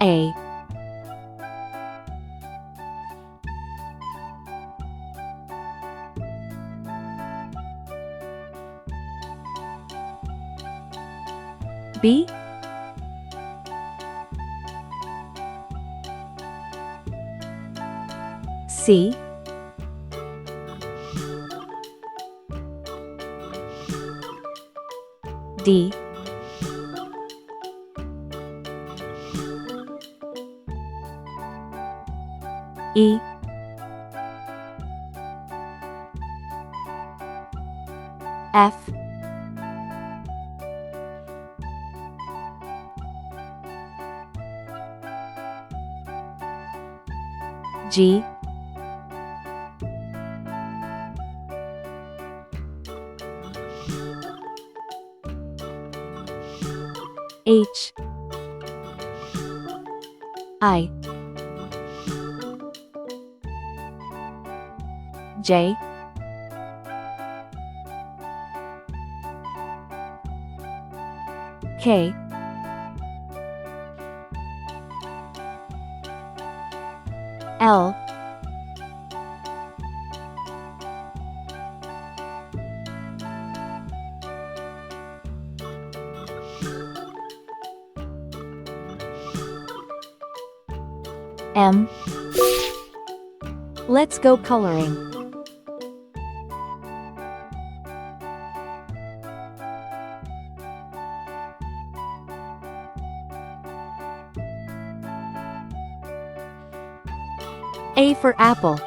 A, B, C, D, E, F, G, H, I, J, K, L, M. Let's go coloring. A for apple.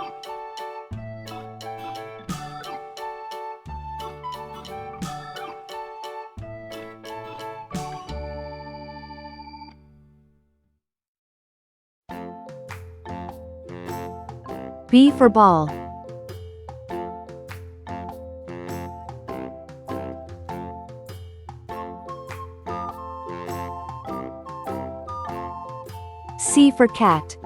B for ball. C for cat.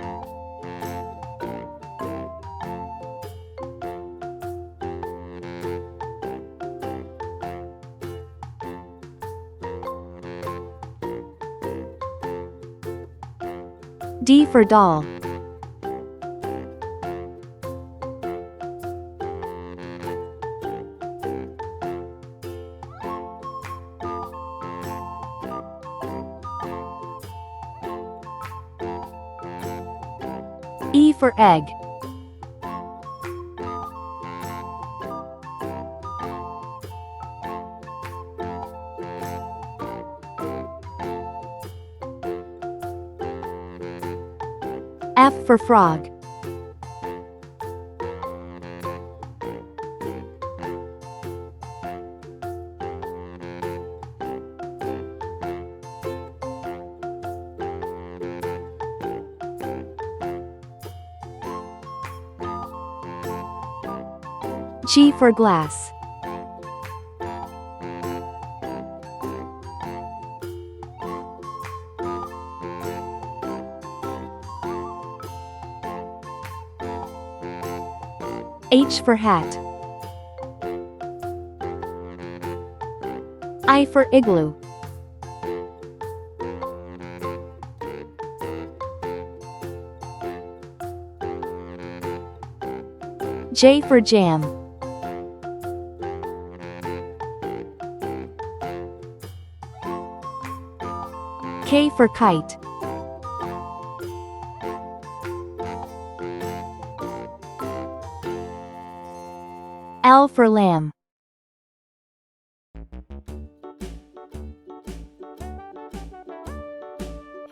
D for doll. E for egg. F for frog. G for glass. H for hat. I for igloo. J for jam. K for kite. L for lamb.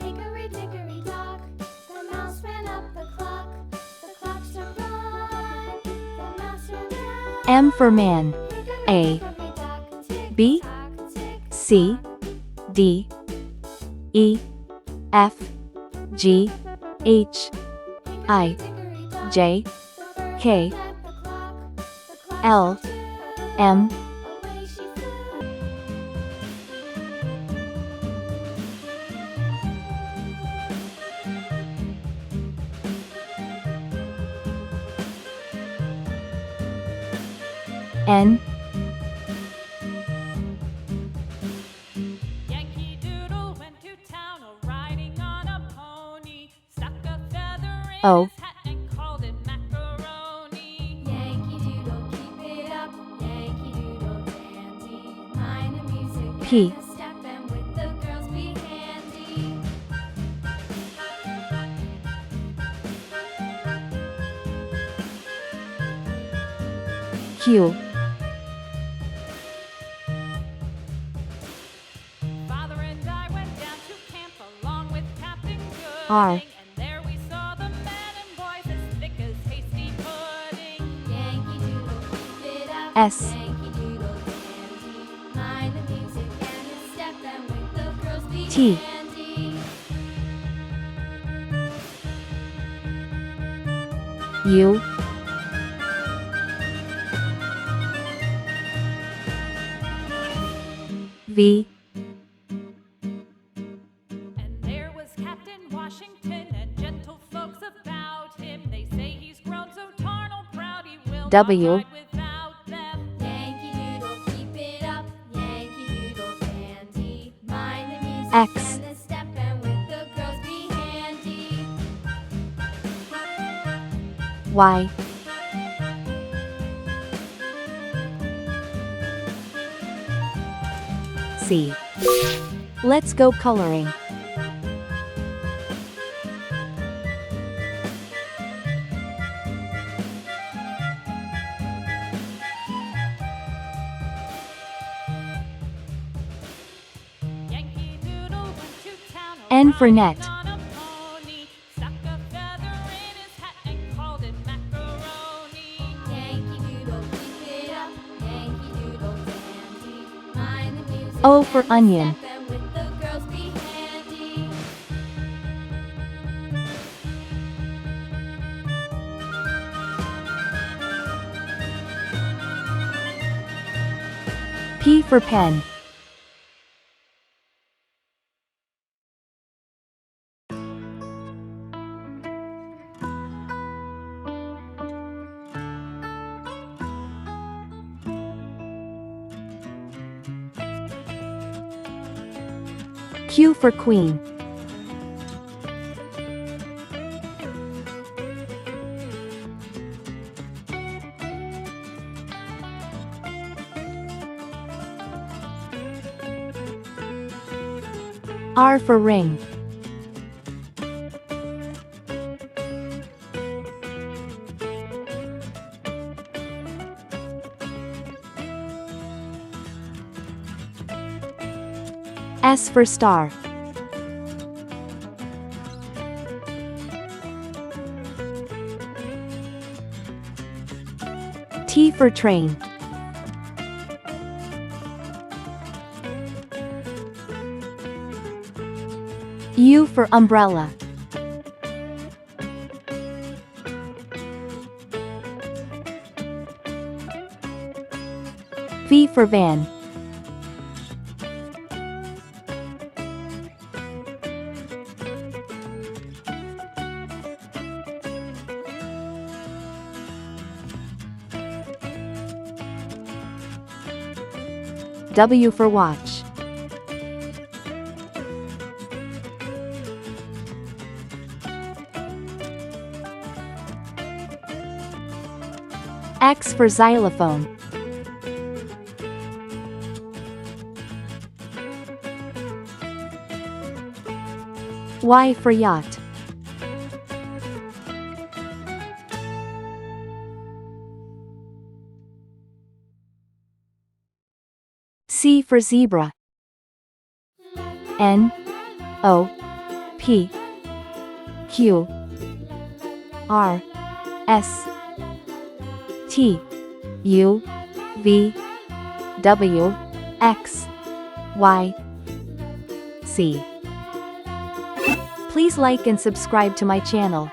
Hickory dickory dock, the mouse ran up the clock. The clock struck one, the mouse ran out. M for man. A, Hickory dock, tick B, tock, tick C, D, E, F, G, H, I, J, K, L, M, away she flew. N, Yankee Doodle went to town a riding on a pony. O Yankee Doodle, keep it up. Yankee Doodle dandy. Mind the music P and the step, and with the girls be handy. Q Father and I went down to camp along with Captain R Gooding, and there we saw the men and boys as thick as hasty pudding. Yankee Doodle, keep it up. S Yankee Doodle dandy. Mind the music and the step, and with the girls be T handy. U V And there was Captain Washington and gentle folks about him. They say he's grown so tarnal proud he will W not ride without them. Yankee Doodle, keep it up. Yankee Doodle dandy. Mind the music X and the step, and with the girls be handy. Y C. Let's go coloring. Yankee Doodle went to town N for net. on a pony, stuck a feather in his hat and called it macaroni. Yankee Doodle, keep it up. Yankee Doodle dandy. Mind the music O for and the onion. step, and with the girls be handy. P for pen. Q for queen. R for ring. S for star. T for train. U for umbrella. V for van. W for watch. X for xylophone. Y for yacht. C for zebra. N O P Q R S T U V W X Y Z. Please like and subscribe to my channel.